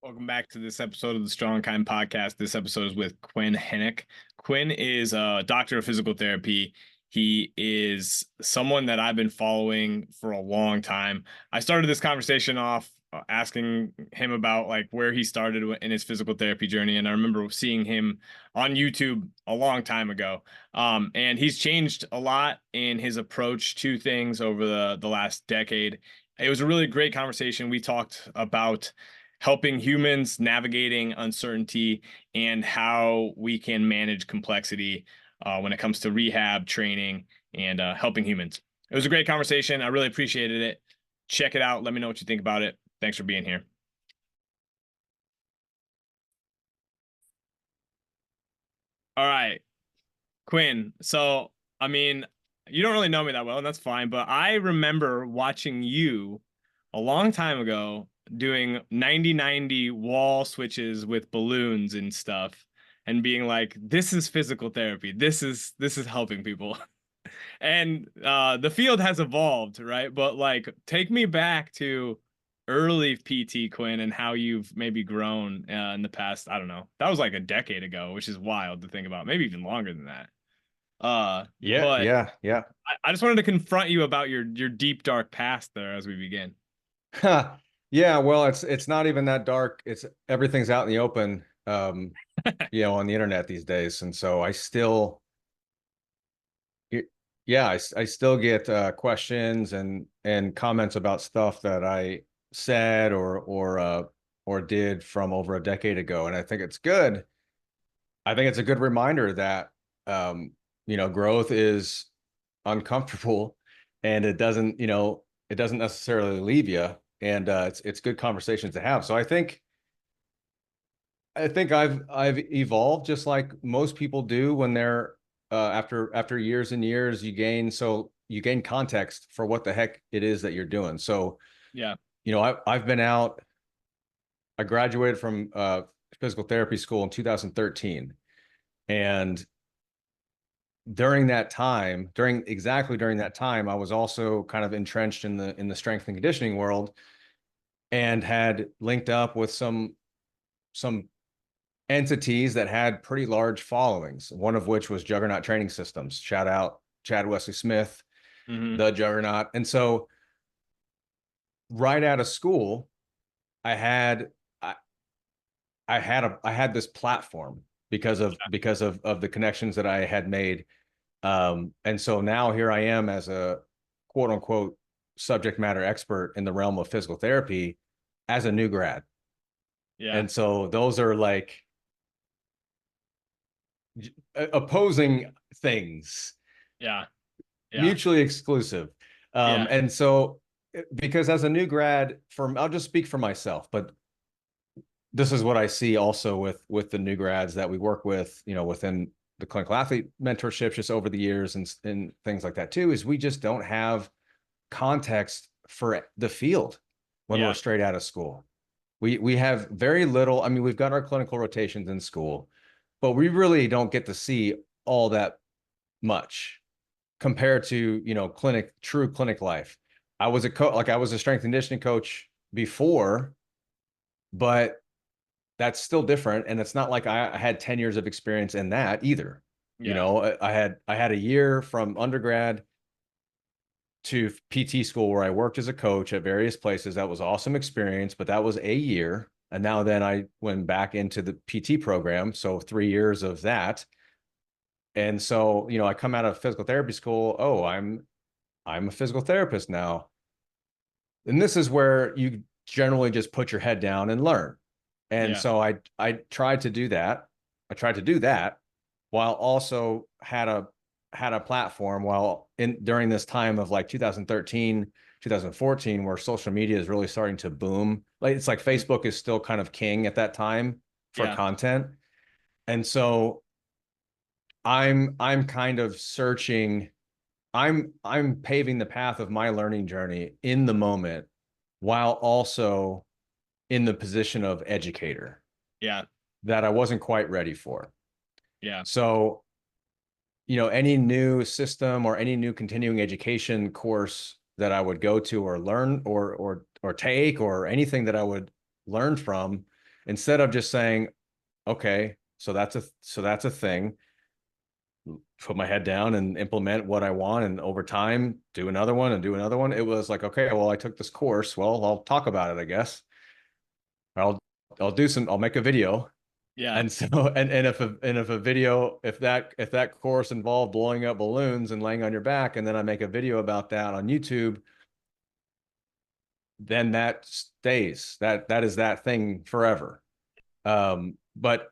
Welcome back to this episode of the Strong Kind podcast. This episode is with Quinn Henoch. Quinn is a doctor of physical therapy. He is someone that I've been following for a long time. I started this conversation off asking him about like where he started in his physical therapy journey, and I remember seeing him on YouTube a long time ago. And he's changed a lot in his approach to things over the last decade. It was a really great conversation. We talked about helping humans navigating uncertainty and how we can manage complexity when it comes to rehab training and helping humans. It was a great conversation. I really appreciated it. Check it out. Let me know what you think about it. Thanks for being here. All right, Quinn. So, I mean, you don't really know me that well, and that's fine, but I remember watching you a long time ago doing 90-90 wall switches with balloons and stuff and being like, this is physical therapy. This is helping people. And the field has evolved, right? But like take me back to early PT, Quinn, and how you've maybe grown in the past. I don't know. That was like a decade ago, which is wild to think about. Maybe even longer than that. Yeah, But yeah, yeah. I just wanted to confront you about your deep dark past there as we begin. Yeah, well, it's not even that dark. It's everything's out in the open, on the internet these days. And so I still, yeah, I still get questions and comments about stuff that I said or did from over a decade ago. And I think it's good. I think it's a good reminder that growth is uncomfortable and it doesn't necessarily leave you. And it's good conversations to have. So I think I've evolved just like most people do when they're after years and years you gain context for what the heck it is that you're doing. So Yeah. I've been out. I graduated from physical therapy school in 2013, and exactly during that time, I was also kind of entrenched in the strength and conditioning world, and had linked up with some entities that had pretty large followings, one of which was Juggernaut Training Systems. Shout out Chad Wesley Smith, the Juggernaut. And so right out of school, I had this platform because of the connections that I had made. And so now here I am as a quote unquote subject matter expert in the realm of physical therapy as a new grad. Yeah. And so those are like opposing things, Yeah. Yeah. mutually exclusive. Yeah. And so because as a new grad, I'll just speak for myself, but this is what I see also with the new grads that we work with, within the clinical athlete mentorship just over the years and things like that too, is we just don't have context for the field when we're straight out of school. We have very little. I mean, we've got our clinical rotations in school, but we really don't get to see all that much compared to, true clinic life. I was a strength and conditioning coach before, but that's still different. And it's not like I had 10 years of experience in that either. Yeah. I had a year from undergrad to PT school where I worked as a coach at various places. That was awesome experience, but that was a year. And now then I went back into the PT program. So 3 years of that. And so, I come out of physical therapy school. Oh, I'm a physical therapist now. And this is where you generally just put your head down and learn. And so I tried to do that. I tried to do that while also had a platform during this time of like 2013, 2014, where social media is really starting to boom. Like it's like Facebook is still kind of king at that time for content. And so I'm kind of searching. I'm paving the path of my learning journey in the moment while also in the position of educator. Yeah. That I wasn't quite ready for. Yeah. So, any new system or any new continuing education course that I would go to or learn or take or anything that I would learn from, instead of just saying, okay, so that's a thing, put my head down and implement what I want, and over time do another one and do another one. It was like, okay, well, I took this course. Well, I'll talk about it, I guess. I'll I'll make a video. Yeah. And so if a video, if that course involved blowing up balloons and laying on your back, and then I make a video about that on YouTube, then that stays. That is that thing forever. But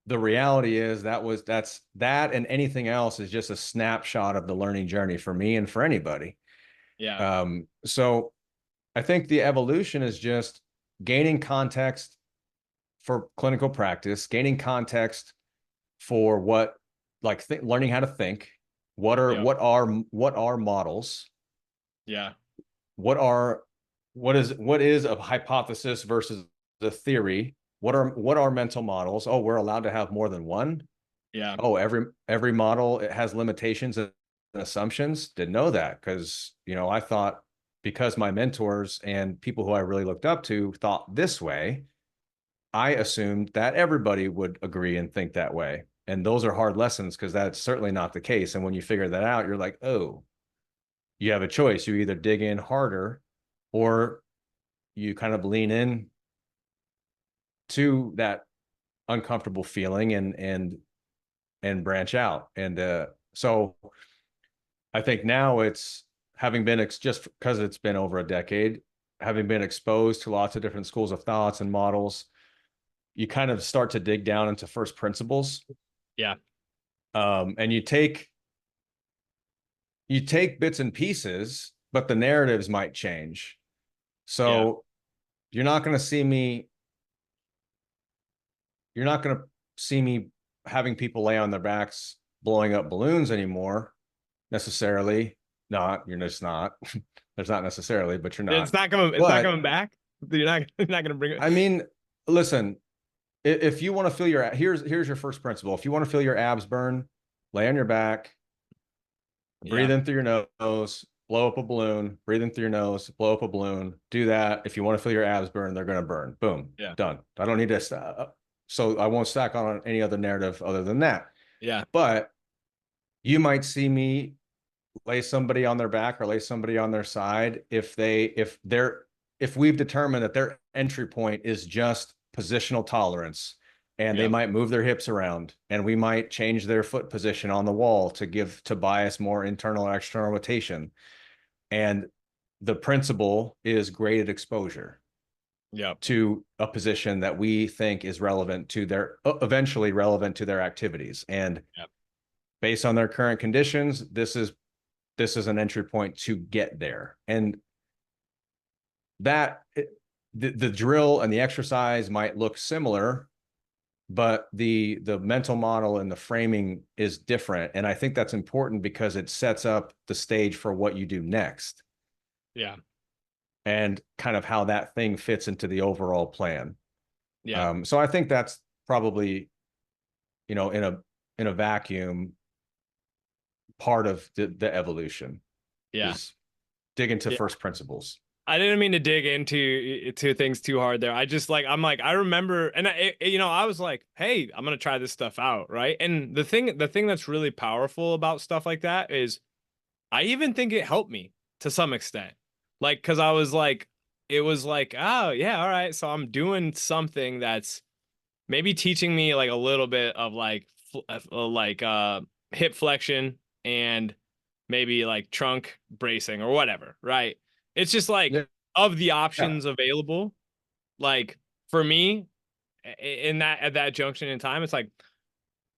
the reality is that's that, and anything else is just a snapshot of the learning journey for me and for anybody. Yeah. So I think the evolution is just gaining context for clinical practice, gaining context for what, like learning how to think. Yeah. What are models? Yeah. What are what is a hypothesis versus the theory? What are mental models? Oh, we're allowed to have more than one. Yeah. Oh, every model, it has limitations and assumptions. Didn't know that, because I thought, because my mentors and people who I really looked up to thought this way, I assumed that everybody would agree and think that way. And those are hard lessons, because that's certainly not the case. And when you figure that out, you're like, oh, you have a choice. You either dig in harder, or you kind of lean in to that uncomfortable feeling and branch out. And so I think now it's, having been just because it's been over a decade, having been exposed to lots of different schools of thoughts and models, you kind of start to dig down into first principles. Yeah. And you take bits and pieces, but the narratives might change. Yeah. So you're not going to see me, you're not going to see me having people lay on their backs blowing up balloons anymore, necessarily. Not, you're just not. There's not necessarily, but you're It's not. not coming. It's not But coming back. You're not gonna bring it. I mean, listen, if you want to feel your, here's your first principle. If you want to feel your abs burn, lay on your back, Yeah. breathe in through your nose, blow up a balloon, breathe in through your nose, blow up a balloon. Do that. If you want to feel your abs burn, they're going to burn. Boom. Yeah. Done. I don't need to. So I won't stack on any other narrative other than that. Yeah. But you might see me lay somebody on their back or lay somebody on their side if we've determined that their entry point is just positional tolerance, and they Yeah. might move their hips around, and we might change their foot position on the wall to bias more internal or external rotation, and the principle is graded exposure Yeah. to a position that we think is relevant to their, eventually relevant to their activities, and Yeah. based on their current conditions, this is an entry point to get there. And that the drill and the exercise might look similar, but the mental model and the framing is different. And I think that's important, because it sets up the stage for what you do next, Yeah. and kind of how that thing fits into the overall plan. Yeah. So I think that's probably, in a vacuum, part of the evolution Yeah. is dig into Yeah. first principles. I didn't mean to dig into things too hard there. I just like, I'm like, I remember, and I was like, hey, I'm gonna try this stuff out, right? And the thing that's really powerful about stuff like that is, I even think it helped me to some extent, like, because I was like, it was like, oh yeah, all right, so I'm doing something that's maybe teaching me like a little bit of hip flexion and maybe like trunk bracing or whatever, right? It's just like, Yeah. of the Yeah. options available, like for me, in that at that junction in time, it's like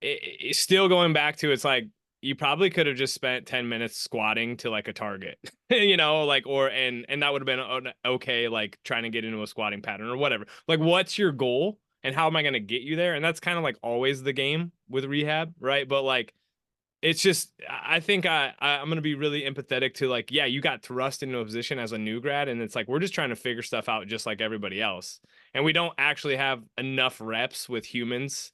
it's still going back to, it's like you probably could have just spent 10 minutes squatting to like a target, like, or and that would have been okay, like trying to get into a squatting pattern or whatever. Like, what's your goal and how am I going to get you there? And that's kind of like always the game with rehab, right? But like, it's just, I think I'm gonna be really empathetic to, like, yeah, you got thrust into a position as a new grad, and it's like we're just trying to figure stuff out just like everybody else, and we don't actually have enough reps with humans,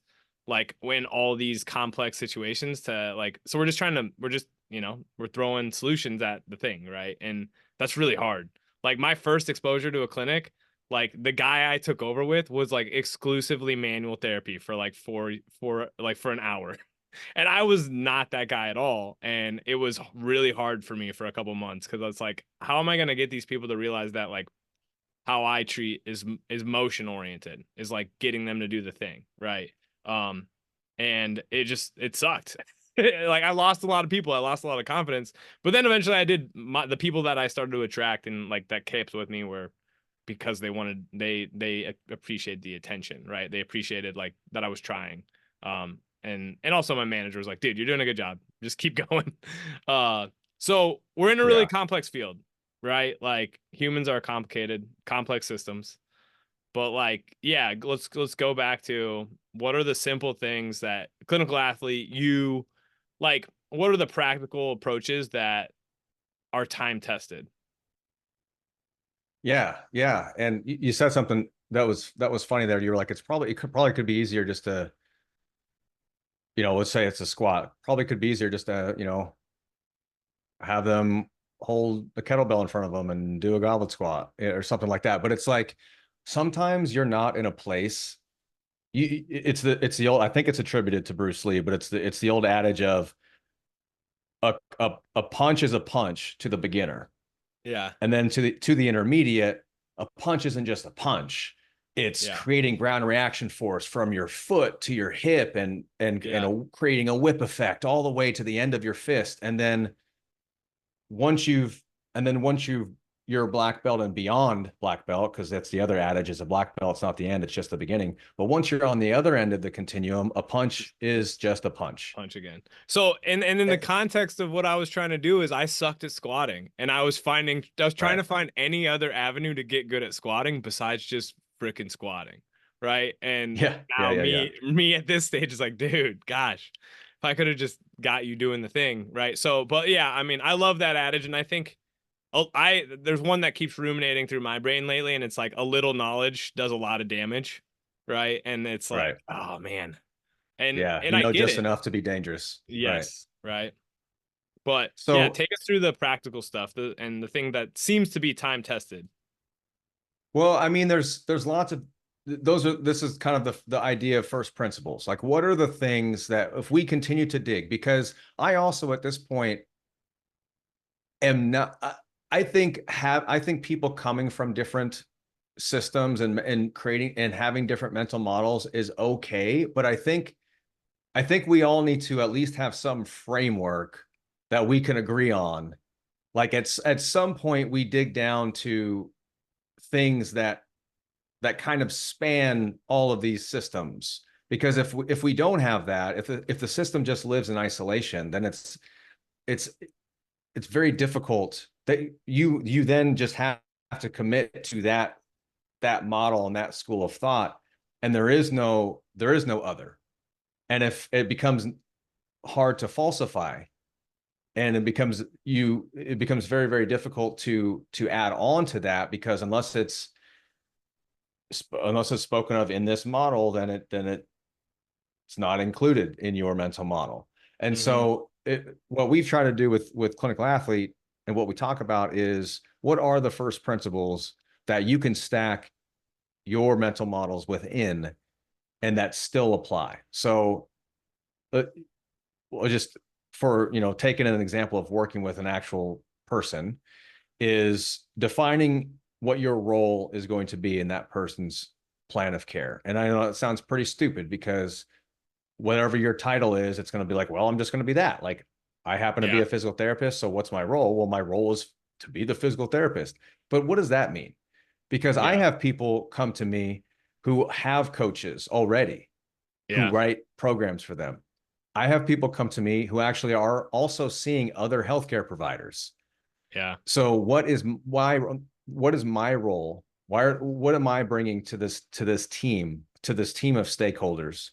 like when all these complex situations to like, so we're just we're throwing solutions at the thing, right? And that's really hard. Like my first exposure to a clinic Like the guy I took over with was like exclusively manual therapy for like for an hour. And I was not that guy at all. And it was really hard for me for a couple months because it's like, how am I going to get these people to realize that like how I treat is motion oriented, is like getting them to do the thing, right? Um, and it sucked. Like I lost a lot of people, I lost a lot of confidence. But then eventually I did the people that I started to attract and like that kept with me were because they appreciated the attention, right? They appreciated like that I was trying. And also my manager was like, dude, you're doing a good job. Just keep going. So we're in a really Yeah. complex field, right? Like humans are complicated, complex systems. But like, yeah, let's go back to what are the simple things that clinical athlete you like, what are the practical approaches that are time tested? Yeah. Yeah. And you said something that was funny there. You were like, it could be easier just to, let's say it's a squat. Probably could be easier just to, have them hold the kettlebell in front of them and do a goblet squat or something like that. But it's like sometimes you're not in a place. It's the old. I think it's attributed to Bruce Lee, but it's the old adage of a punch is a punch to the beginner, Yeah. and then to the intermediate, a punch isn't just a punch. It's Yeah. creating ground reaction force from your foot to your hip and creating a whip effect all the way to the end of your fist. Once you've once you're a black belt and beyond black belt, because that's the other adage, is a black belt, it's not the end, it's just the beginning. But once you're on the other end of the continuum, a punch is just a punch. Punch again. So, and in the context of what I was trying to do is I sucked at squatting, and I was trying Right. to find any other avenue to get good at squatting besides just freaking squatting, right? And Yeah. Yeah. now Yeah. Yeah. me at this stage is like, dude, gosh, if I could have just got you doing the thing, right? So, but yeah, I mean, I love that adage, and I think there's one that keeps ruminating through my brain lately, and it's like a little knowledge does a lot of damage, right? And it's like, Right. oh man, and Yeah. and You I know get just it. enough to be dangerous. Right. Yes, right. But yeah, So, take us through the practical stuff, and the thing that seems to be time tested. well, I mean, there's lots of this is kind of the idea of first principles. Like, what are the things that if we continue to dig, because I also at this point am not I think people coming from different systems and creating and having different mental models is okay, but I think we all need to at least have some framework that we can agree on. Like at some point we dig down to things that kind of span all of these systems, because if we don't have that, if the system just lives in isolation, then it's it's very difficult that you then just have to commit to that model and that school of thought, and there is no other. And if it becomes hard to falsify, and it becomes very, very difficult to add on to that, because unless it's spoken of in this model, it's not included in your mental model. And Mm-hmm. so what we've tried to do with clinical athlete, and what we talk about, is what are the first principles that you can stack your mental models within and that still apply. So just for, taking an example of working with an actual person, is defining what your role is going to be in that person's plan of care. And I know it sounds pretty stupid, because whatever your title is, it's going to be like, well, I'm just going to be that. Like, I happen to be Yeah. a physical therapist. So what's my role? Well, my role is to be the physical therapist. But what does that mean? Because I Yeah. have people come to me who have coaches already who Yeah. write programs for them. I have people come to me who actually are also seeing other healthcare providers. Yeah. So what is my role? What am I bringing to this team of stakeholders?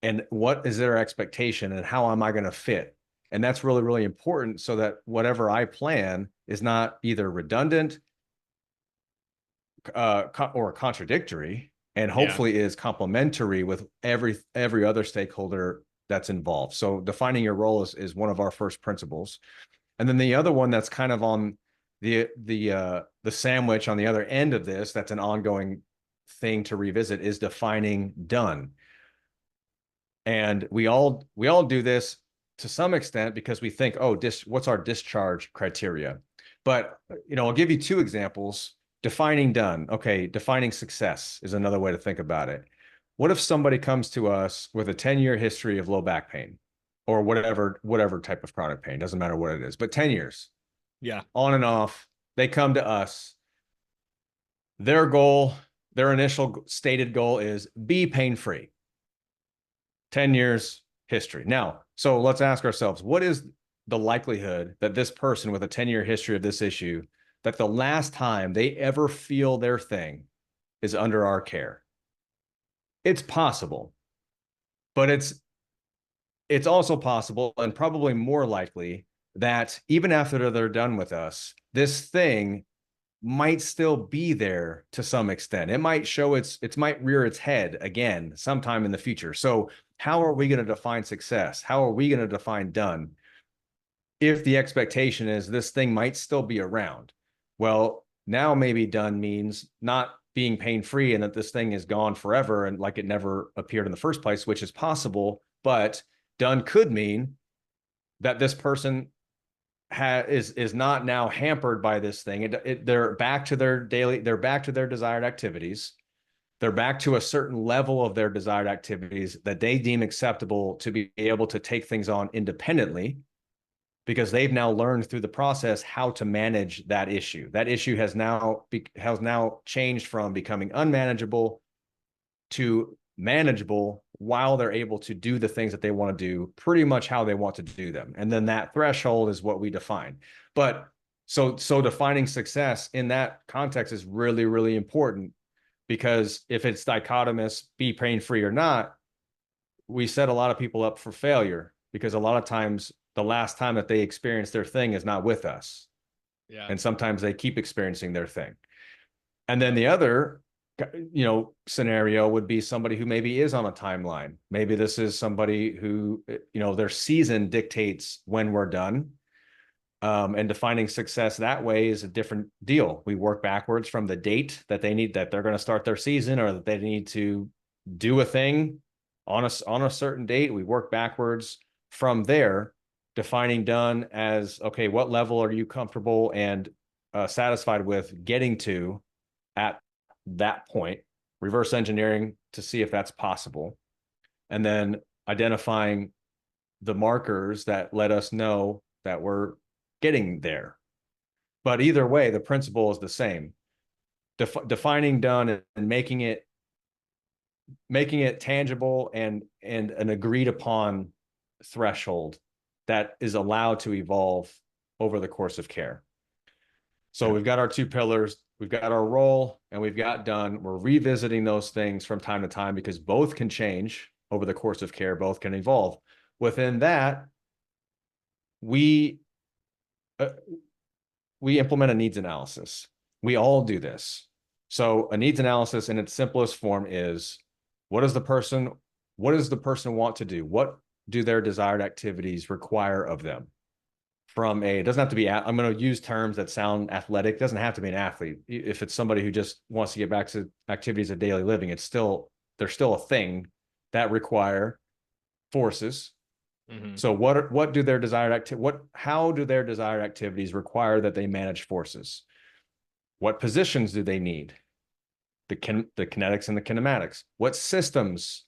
And what is their expectation, and how am I going to fit? And that's really, really important, so that whatever I plan is not either redundant or contradictory, and Yeah. hopefully is complementary with every other stakeholder that's involved. So defining your role is one of our first principles. And then the other one that's kind of on The sandwich on the other end of this, that's an ongoing thing to revisit, is defining done. And we all do this to some extent because we think, oh, what's our discharge criteria? But I'll give you two examples. Defining done. Okay, defining success is another way to think about it. What if somebody comes to us with a 10-year history of low back pain or whatever type of chronic pain, doesn't matter what it is, but 10 years. Yeah. On and off, they come to us. Their goal, their initial stated goal is be pain-free. 10 years history. Now, so let's ask ourselves, what is the likelihood that this person with a 10-year history of this issue, that the last time they ever feel their thing is under our care? It's possible, but it's also possible, and probably more likely, that even after they're done with us, this thing might still be there to some extent. It might show it might rear its head again sometime in the future. So how are we going to define success? How are we going to define done if the expectation is this thing might still be around? Well, now maybe done means not being pain-free and that this thing is gone forever and like it never appeared in the first place, which is possible, but done could mean that this person is not now hampered by this thing. They're back to their desired activities. They're back to a certain level of their desired activities that they deem acceptable to be able to take things on independently, because they've now learned through the process how to manage that issue. That issue has now changed from becoming unmanageable to manageable, while they're able to do the things that they want to do pretty much how they want to do them. And then that threshold is what we define. But so defining success in that context is really, really important, because if it's dichotomous, be pain-free or not, we set a lot of people up for failure, because a lot of times the last time that they experience their thing is not with us. Yeah. And sometimes they keep experiencing their thing. And then the other scenario would be somebody who maybe is on a timeline. Maybe this is somebody who, their season dictates when we're done. And defining success that way is a different deal. We work backwards from the date that they're going to start their season, or that they need to do a thing on a certain date. We work backwards from there, defining done as, okay, what level are you comfortable and satisfied with getting to at that point, reverse engineering to see if that's possible, and then identifying the markers that let us know that we're getting there. But either way, the principle is the same. Defining done and making it tangible and an agreed upon threshold that is allowed to evolve over the course of care. So we've got our two pillars, we've got our role, and we've got done. We're revisiting those things from time to time, because both can change over the course of care, both can evolve. Within that, we implement a needs analysis. We all do this. So a needs analysis in its simplest form is, what does the person want to do? What do their desired activities require of them? It doesn't have to be, I'm going to use terms that sound athletic. It doesn't have to be an athlete. If it's somebody who just wants to get back to activities of daily living, there's still a thing that require forces. Mm-hmm. So how do their desired activities require that they manage forces? What positions do they need? The kinetics and the kinematics. What systems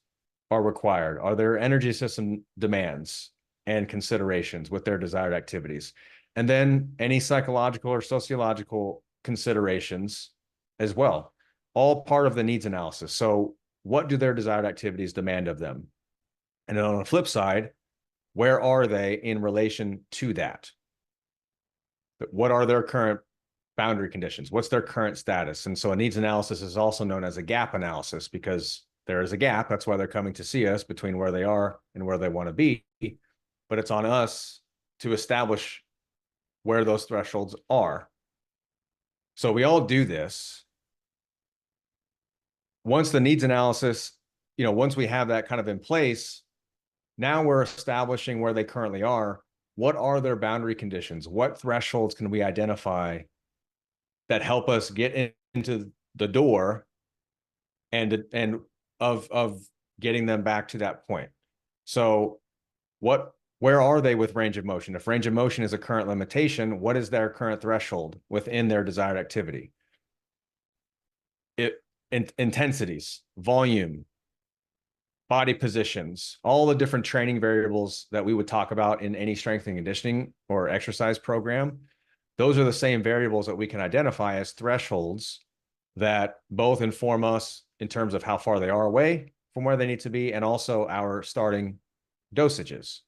are required? Are there energy system demands and considerations with their desired activities? And then any psychological or sociological considerations as well, all part of the needs analysis. So what do their desired activities demand of them? And then on the flip side, where are they in relation to that? What are their current boundary conditions? What's their current status? And so a needs analysis is also known as a gap analysis, because there is a gap. That's why they're coming to see us, between where they are and where they want to be. But it's on us to establish where those thresholds are. So we all do this. Once the needs analysis, once we have that kind of in place, now we're establishing where they currently are. What are their boundary conditions? What thresholds can we identify that help us get into the door and of getting them back to that point. So where are they with range of motion? If range of motion is a current limitation, what is their current threshold within their desired activity? Intensities, volume, body positions, all the different training variables that we would talk about in any strength and conditioning or exercise program. Those are the same variables that we can identify as thresholds that both inform us in terms of how far they are away from where they need to be, and also our starting dosages.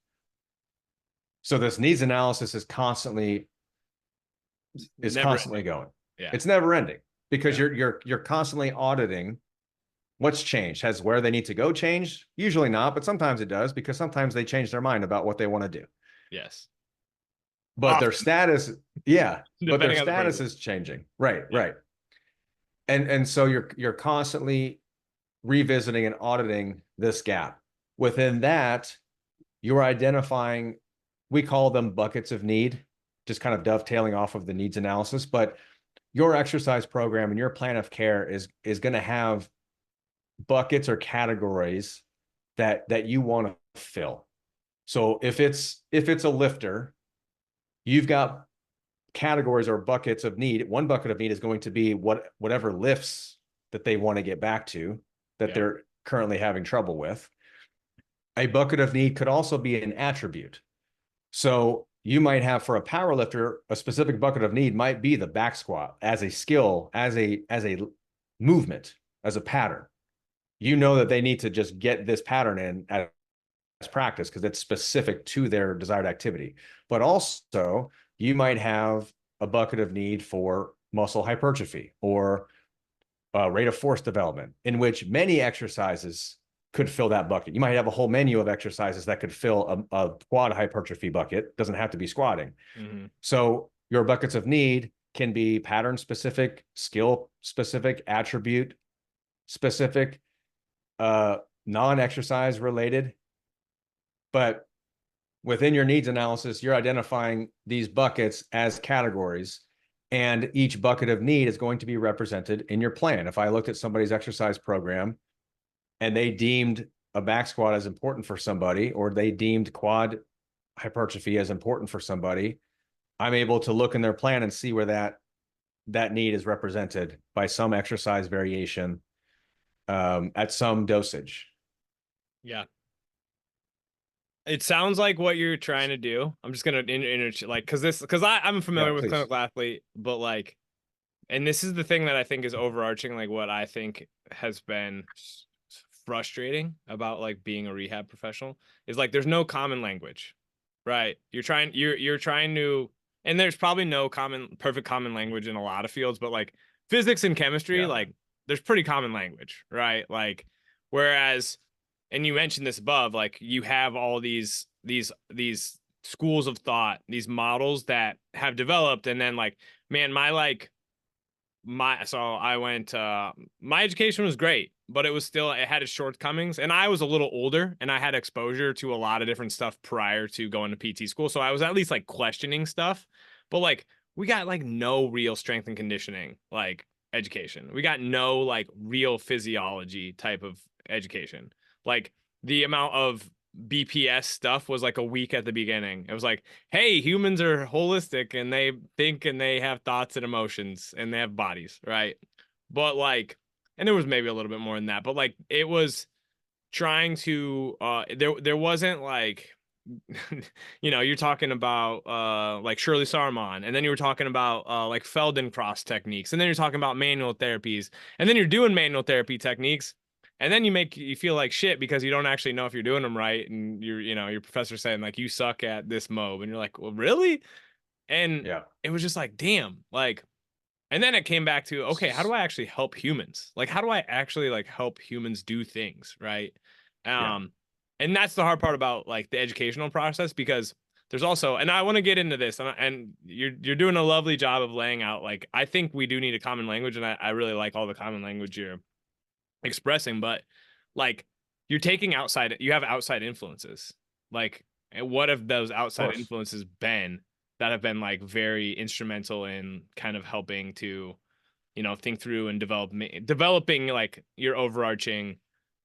So this needs analysis is constantly going. Yeah. It's never ending, because you're constantly auditing what's changed. Has where they need to go changed? Usually not, but sometimes it does, because sometimes they change their mind about what they want to do. Yes. But Often. their status, but their status is changing. Right, yeah. right. And so you're constantly revisiting and auditing this gap. Within that, you're identifying, we call them buckets of need, just kind of dovetailing off of the needs analysis. But your exercise program and your plan of care is going to have buckets or categories that you want to fill. So if it's a lifter, you've got categories or buckets of need. One bucket of need is going to be whatever lifts that they want to get back to that they're currently having trouble with. A bucket of need could also be an attribute. So you might have, for a power lifter, a specific bucket of need might be the back squat as a skill, as a movement, as a pattern. You know that they need to just get this pattern in as practice because it's specific to their desired activity. But also, you might have a bucket of need for muscle hypertrophy or rate of force development, in which many exercises could fill that bucket. You might have a whole menu of exercises that could fill a quad hypertrophy bucket. Doesn't have to be squatting. Mm-hmm. So your buckets of need can be pattern specific, skill specific, attribute specific, non-exercise related. But within your needs analysis, you're identifying these buckets as categories, and each bucket of need is going to be represented in your plan. If I looked at somebody's exercise program and they deemed a back squat as important for somebody, or they deemed quad hypertrophy as important for somebody, I'm able to look in their plan and see where that need is represented by some exercise variation at some dosage. Yeah. It sounds like what you're trying to do. I'm just gonna like because I'm familiar with clinical athlete, but like, and this is the thing that I think is overarching, like what I think has been frustrating about like being a rehab professional is like there's no common language, right? You're trying to, and there's probably no perfect common language in a lot of fields, but like physics and chemistry, like there's pretty common language, right? Like, whereas, and you mentioned this above, like you have all these schools of thought, these models that have developed, and then like, man, so I went, my education was great, but it had its shortcomings, and I was a little older and I had exposure to a lot of different stuff prior to going to PT school. So I was at least like questioning stuff, but like we got like no real strength and conditioning, like education. We got no like real physiology type of education. Like the amount of BPS stuff was like a week at the beginning. It was like, hey, humans are holistic and they think and they have thoughts and emotions and they have bodies, right? But like, and there was maybe a little bit more than that, but like it was trying to there wasn't like you're talking about like Shirley Saruman, and then you were talking about like Feldenkrais techniques, and then you're talking about manual therapies, and then you're doing manual therapy techniques, and then you feel like shit because you don't actually know if you're doing them right, and your professor's saying like you suck at this mode, and you're like, well, really? And it was just like, damn, like, and then it came back to, okay, how do I actually help humans? Like, how do I actually like help humans do things, right? And that's the hard part about like the educational process, because there's also, and I want to get into this, and you're doing a lovely job of laying out, like, I think we do need a common language, and I really like all the common language you're expressing, but like you have outside influences. Like, and what have those outside influences been that have been like very instrumental in kind of helping to, think through and developing like your overarching,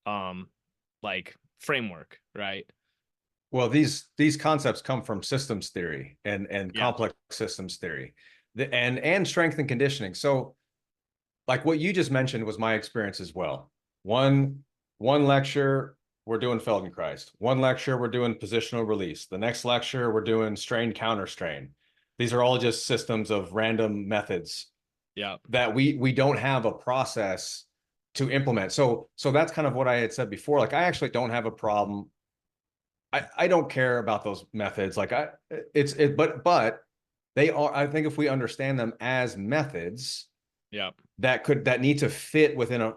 like framework, right? Well, these concepts come from systems theory and Yeah. complex systems theory, and strength and conditioning. So, like what you just mentioned was my experience as well. One one lecture we're doing Feldenkrais. One lecture we're doing positional release. The next lecture we're doing strain counter strain. These are all just systems of random methods Yeah. that we don't have a process to implement. So that's kind of what I had said before. Like I actually don't have a problem. I don't care about those methods. Like but they are, I think if we understand them as methods Yeah. that need to fit within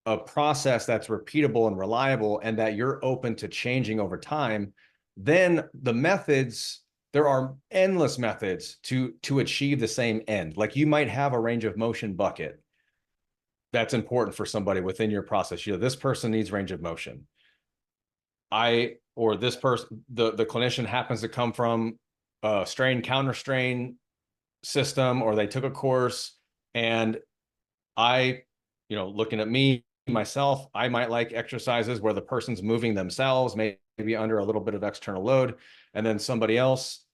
a process that's repeatable and reliable, and that you're open to changing over time, then the methods, there are endless methods to achieve the same end. Like you might have a range of motion bucket that's important for somebody within your process. This person needs range of motion. Or this person, the clinician happens to come from a strain counter strain system, or they took a course, and I, looking at me myself, I might like exercises where the person's moving themselves, maybe under a little bit of external load, and then somebody else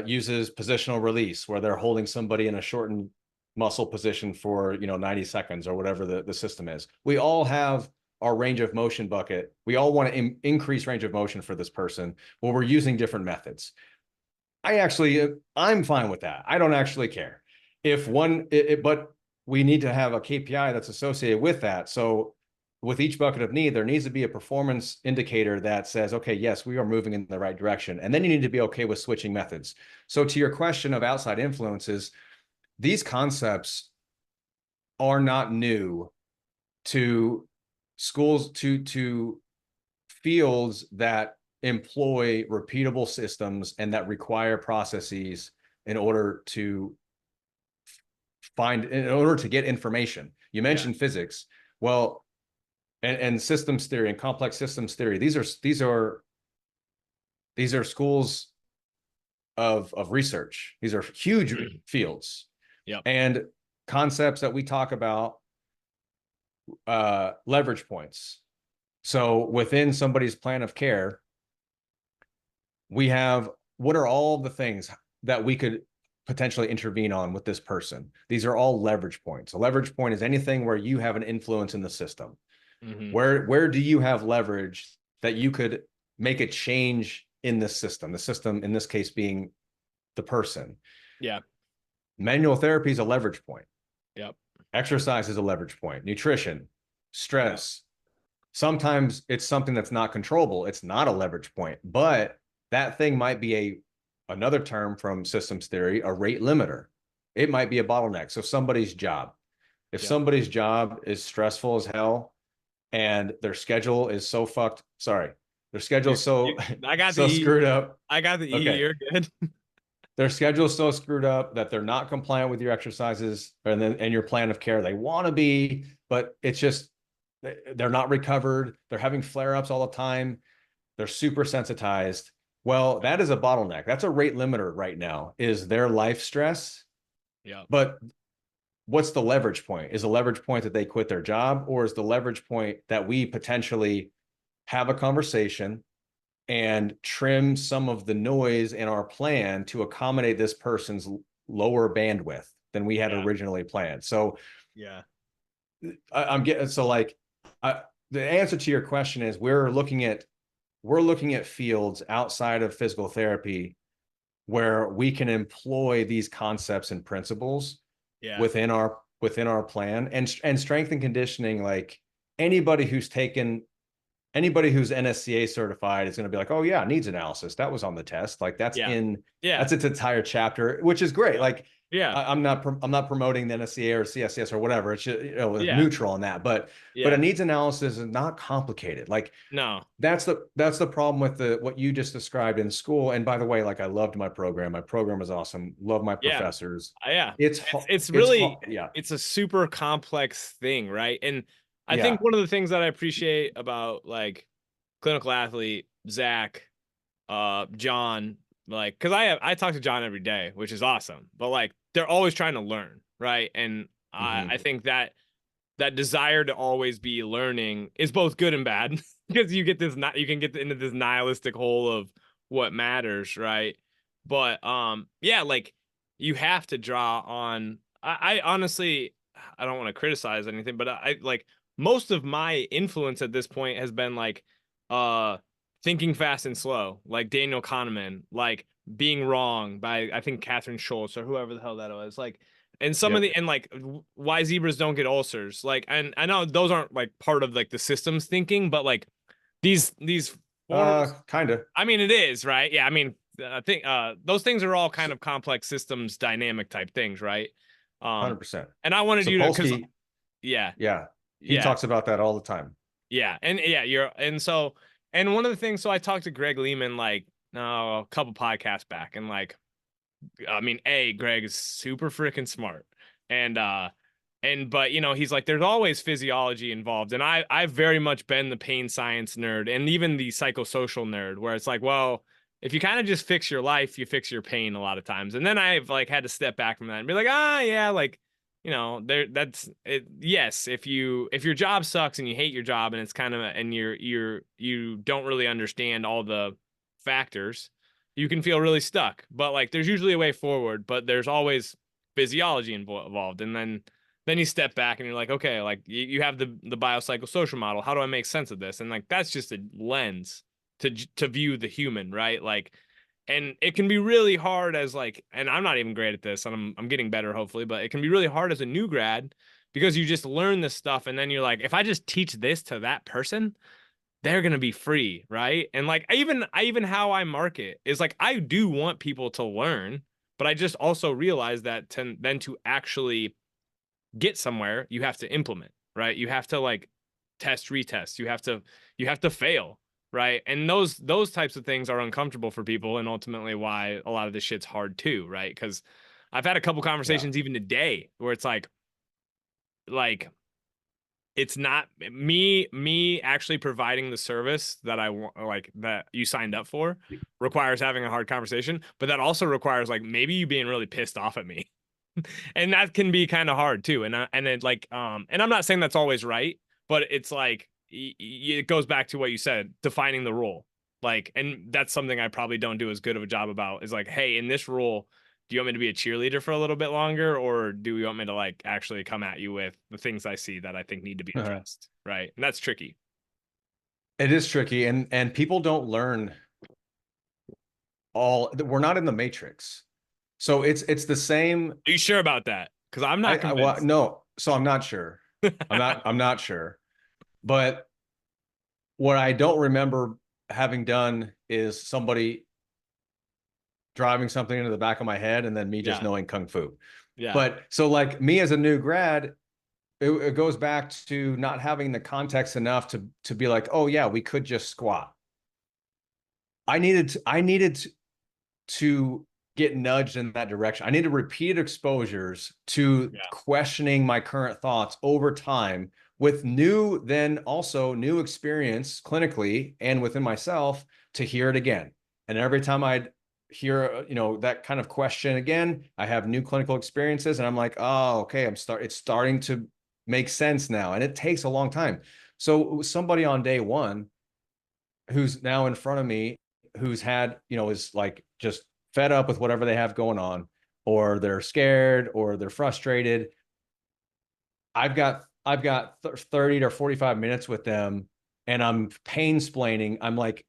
uses positional release where they're holding somebody in a shortened muscle position for 90 seconds or whatever the system is. We all have our range of motion bucket. We all want to increase range of motion for this person. Well, we're using different methods. I'm fine with that. I don't actually care if but we need to have a KPI that's associated with that. So with each bucket of need, there needs to be a performance indicator that says, okay, yes, we are moving in the right direction. And then you need to be okay with switching methods. So to your question of outside influences, these concepts are not new to schools, to fields that employ repeatable systems and that require processes in order to get information. You mentioned physics. Well, and systems theory and complex systems theory. These are schools of research. These are huge fields. Yep. And concepts that we talk about, leverage points. So within somebody's plan of care, we have, what are all the things that we could potentially intervene on with this person? These are all leverage points. A leverage point is anything where you have an influence in the system. Mm-hmm. Where do you have leverage that you could make a change in this system? The system, in this case, being the person. Yeah. Manual therapy is a leverage point. Yep. Exercise is a leverage point. Nutrition, stress. Sometimes it's something that's not controllable. It's not a leverage point, but that thing might be another term from systems theory, a rate limiter. It might be a bottleneck. So somebody's job, if somebody's job is stressful as hell and their schedule is so fucked, their schedule is so screwed up. I got the E. Okay. You're good. Their schedule is so screwed up that they're not compliant with your exercises and your plan of care. They want to be, but it's just, they're not recovered. They're having flare-ups all the time. They're super sensitized. Well, that is a bottleneck. That's a rate limiter right now, is their life stress. Yeah. But what's the leverage point? Is the leverage point that they quit their job, or is the leverage point that we potentially have a conversation and trim some of the noise in our plan to accommodate this person's lower bandwidth than we had originally planned? So I'm getting, so like, the answer to your question is we're looking at fields outside of physical therapy where we can employ these concepts and principles within our plan. And strength and conditioning, like anybody who's NSCA certified is going to be like, oh yeah, needs analysis, that was on the test. Like that's that's its entire chapter, which is great. Like I'm not promoting the NSCA or CSCS or whatever. It's just, neutral on that. But a needs analysis is not complicated. Like no, that's the problem with what you just described in school. And by the way, like I loved my program. My program was awesome. Love my professors. It's really it's a super complex thing, right? And I think one of the things that I appreciate about like clinical athlete Zach, John, Like, because I talk to John every day, which is awesome, but like they're always trying to learn, right? And I Mm-hmm. think that that desire to always be learning is both good and bad because you get this not you can get into this nihilistic hole of what matters, right? But yeah, like you have to draw on I honestly I don't want to criticize anything, but I like most of my influence at this point has been like uh thinking fast and slow, like Daniel Kahneman, like being wrong by I think Catherine Schultz or whoever the hell that was. Like and some of Yep. the and like why zebras don't get ulcers. Like and I know those aren't like part of like the systems thinking, but like these forms Kind of. I mean it is, right? Yeah, I mean I think those things are all kind of complex systems dynamic type things, right? Um 100%. and I wanted you to cuz Sapolsky, yeah. yeah, he Yeah. talks about that all the time. Yeah. And yeah, you're and so and one of the things so I talked to Greg Lehman like a couple podcasts back and like I mean, Greg is super freaking smart. And but you know, he's like there's always physiology involved. And I've very much been the pain science nerd and even the psychosocial nerd where it's like, well, if you kind of just fix your life, you fix your pain a lot of times. And then I've like had to step back from that and be like, yeah, like you know, there that's it. Yes, if your job sucks and you hate your job and it's kind of and you don't really understand all the factors, you can feel really stuck. But like there's usually a way forward, but there's always physiology involved. And then you step back and you're like, okay, like you have the biopsychosocial model. How do I make sense of this? And like that's just a lens to view the human, right? Like and it can be really hard as like and I'm not even great at this and I'm getting better hopefully, but it can be really hard as a new grad because you just learn this stuff and then you're like if I just teach this to that person, they're going to be free, right? And like I even how I market is like I do want people to learn, but I just also realize that then to actually get somewhere, you have to implement, right? You have to like test, retest. You have to fail, right? And those types of things are uncomfortable for people, and ultimately why a lot of this shit's hard too, right? Because I've had a couple Yeah. conversations even today where it's like it's not me actually providing the service that I want like that you signed up for requires having a hard conversation, but that also requires like maybe you being really pissed off at me and that can be kind of hard too. And it like and I'm not saying that's always right, but it's like it goes back to what you said, defining the role. Like, and that's something I probably don't do as good of a job about. Is like, hey, in this role, do you want me to be a cheerleader for a little bit longer, or do you want me to like actually come at you with the things I see that I think need to be addressed, right? And that's tricky. It is tricky, and people don't learn all. We're not in the matrix, so it's the same. Are you sure about that? Because I'm not Well, convinced. no, so I'm not sure. I'm not sure. But what I don't remember having done is somebody driving something into the back of my head and then me just Yeah, knowing kung fu. yeah, But so like me as a new grad, it goes back to not having the context enough to be like, oh yeah, we could just squat. I needed to get nudged in that direction. I needed repeated exposures to yeah, questioning my current thoughts over time with new, then also new experience clinically and within myself to hear it again. And every time I'd hear, that kind of question again, I have new clinical experiences and I'm like, oh, okay, it's starting to make sense now. And it takes a long time. So somebody on day one who's now in front of me who's had, is like just fed up with whatever they have going on, or they're scared or they're frustrated. I've got 30 to 45 minutes with them and I'm pain splaining. I'm like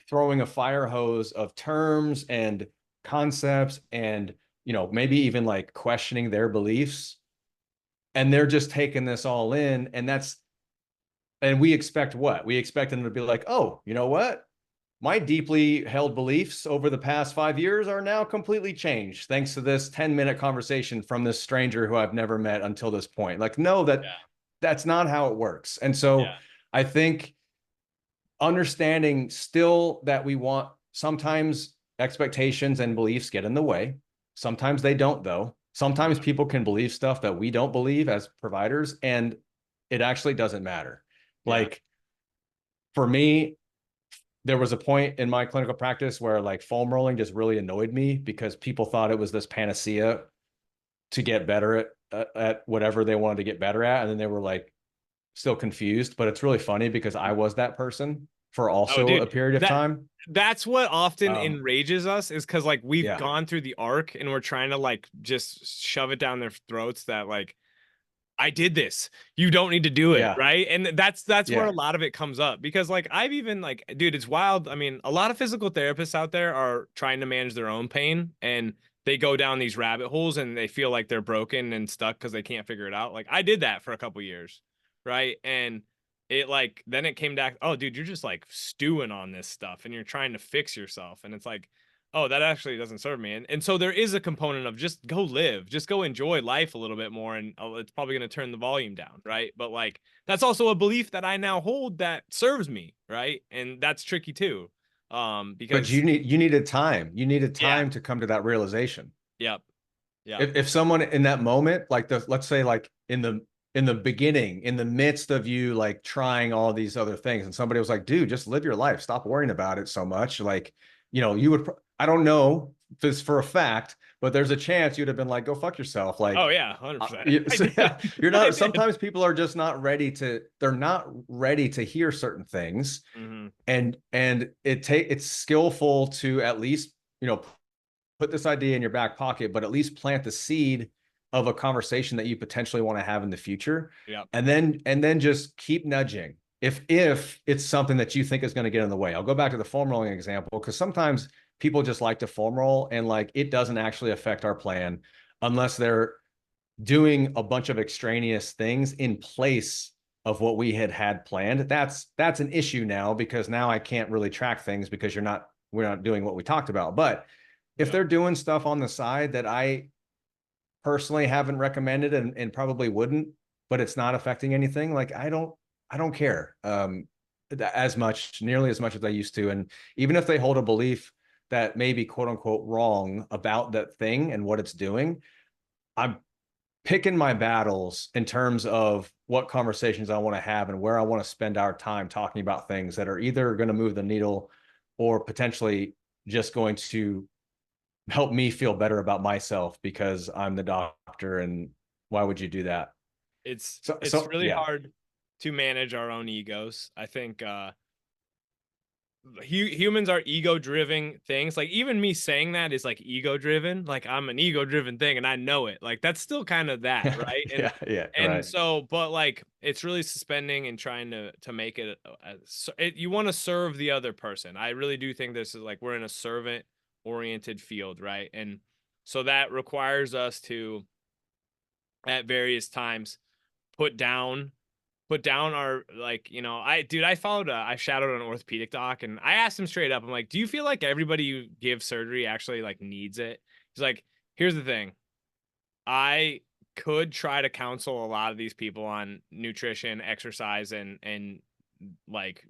throwing a fire hose of terms and concepts and, maybe even like questioning their beliefs. And they're just taking this all in. And we expect what? We expect them to be like, oh, you know what? My deeply held beliefs over the past 5 years are now completely changed thanks to this 10-minute conversation from this stranger who I've never met until this point. Like, no, yeah, that's not how it works. And so yeah, I think understanding still that we want sometimes expectations and beliefs get in the way. Sometimes they don't, though. Sometimes yeah, people can believe stuff that we don't believe as providers, and it actually doesn't matter. yeah, Like for me, there was a point in my clinical practice where like foam rolling just really annoyed me because people thought it was this panacea to get better at whatever they wanted to get better at. And then they were like still confused, but it's really funny because I was that person for Oh, also a dude, period of that time. that's what often Um, enrages us is because like we've yeah, gone through the arc and we're trying to like just shove it down their throats that like I did this. You don't need to do it, yeah, right? And that's where a yeah, lot of it comes up because like I've even like dude, it's wild. I mean, a lot of physical therapists out there are trying to manage their own pain and they go down these rabbit holes and they feel like they're broken and stuck because they can't figure it out. Like I did that for a couple years, right? And it like then it came back, oh dude, you're just like stewing on this stuff and you're trying to fix yourself. And it's like, oh, that actually doesn't serve me. And so there is a component of just go live, just go enjoy life a little bit more. And it's probably going to turn the volume down. Right. But like, that's also a belief that I now hold that serves me. Right. And that's tricky too. but Because you needed time. You needed yeah. time to come to that realization. Yep. Yep. If someone in that moment, like let's say like in the beginning, in the midst of you like trying all these other things, and somebody was like, dude, just live your life, stop worrying about it so much. Like, you would, I don't know this for a fact, but there's a chance you'd have been like, go fuck yourself. Oh Like, yeah. 100%. I so, did. yeah, you're I not, did. sometimes people are just not ready to, they're not ready to hear certain things. Mm-hmm. And it's skillful to at least, put this idea in your back pocket, but at least plant the seed of a conversation that you potentially want to have in the future. Yep. And then just keep nudging. If it's something that you think is going to get in the way. I'll go back to the foam rolling example because sometimes people just like to foam roll and like it doesn't actually affect our plan unless they're doing a bunch of extraneous things in place of what we had planned. That's an issue now because now I can't really track things because we're not doing what we talked about. But if Yep. they're doing stuff on the side that I personally haven't recommended and probably wouldn't, but it's not affecting anything, like I don't care as much, nearly as much as I used to. And even if they hold a belief that may be quote unquote wrong about that thing and what it's doing, I'm picking my battles in terms of what conversations I want to have and where I want to spend our time talking about things that are either going to move the needle or potentially just going to help me feel better about myself because I'm the doctor. And why would you do that? It's So really yeah, hard to manage our own egos. I think humans are ego driven things. Like even me saying that is like ego driven. Like I'm an ego driven thing and I know it. Like that's still kind of that, right? And yeah, yeah, and right. so but like it's really suspending and trying to make it, you want to serve the other person. I really do think this is like we're in a servant oriented field, right? And so that requires us to at various times put down our like I followed I shadowed an orthopedic doc and I asked him straight up, I'm like, do you feel like everybody you give surgery actually like needs it? He's like, here's the thing, I could try to counsel a lot of these people on nutrition, exercise, and like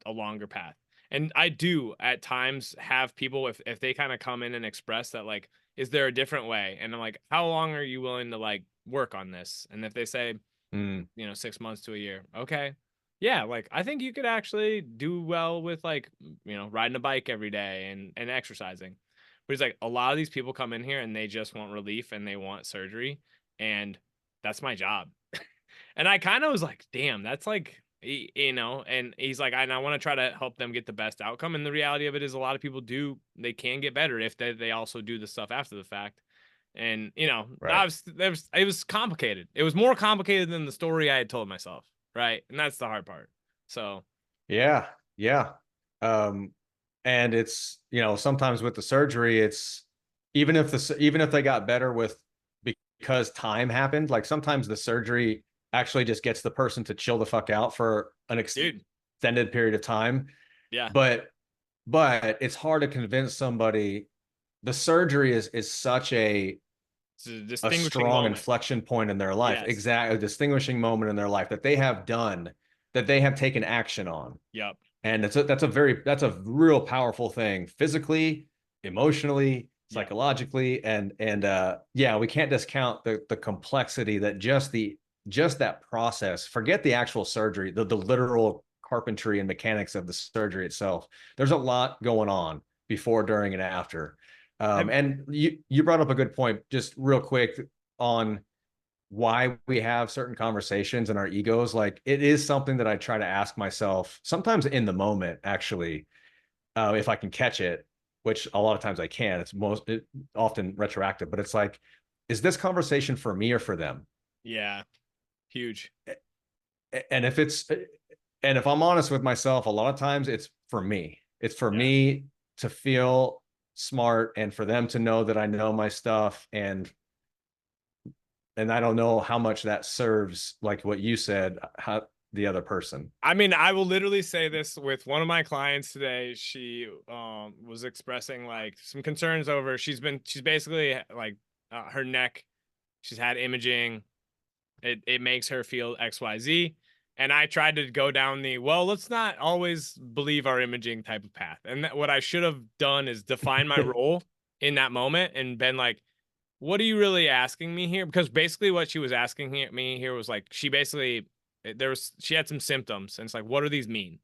a longer path, and I do at times have people if they kind of come in and express that like, is there a different way? And I'm like, how long are you willing to like work on this? And if they say 6 months to a year. Okay. Yeah, like I think you could actually do well with like, riding a bike every day and exercising. But he's like, a lot of these people come in here and they just want relief and they want surgery. And that's my job. And I kind of was like, damn, that's like, and he's like, I want to try to help them get the best outcome. And the reality of it is a lot of people they can get better if they also do the stuff after the fact. And Right. it was complicated. It was more complicated than the story I had told myself, right? And that's the hard part. So Yeah, yeah. Um, and it's, sometimes with the surgery, it's even if they got better with because time happened, like sometimes the surgery actually just gets the person to chill the fuck out for an dude, extended period of time. yeah, But it's hard to convince somebody the surgery is such it's a a distinguishing strong moment. inflection point in their life, Yes. exactly a distinguishing moment in their life that they have done, that they have taken action on. Yep. And that's a real powerful thing physically, emotionally, Yep. psychologically. And yeah, we can't discount the complexity that just that process, forget the actual surgery, the literal carpentry and mechanics of the surgery itself. There's a lot going on before, during, and after. And you brought up a good point, just real quick, on why we have certain conversations and our egos. Like, it is something that I try to ask myself sometimes in the moment, actually, if I can catch it, which a lot of times I can. Often retroactive, but it's like, is this conversation for me or for them? Yeah. Huge. And if I'm honest with myself, a lot of times it's for me. It's for me to feel smart and for them to know that I know my stuff. And I don't know how much that serves, like what you said, how the other person. I mean, I will literally say this with one of my clients today. She was expressing like some concerns over she's basically like her neck. She's had imaging. It makes her feel XYZ. And I tried to go down the, well, let's not always believe our imaging type of path. And what I should have done is define my role in that moment and been like, what are you really asking me here? Because basically what she was asking me here was like, she had some symptoms and it's like, what do these mean?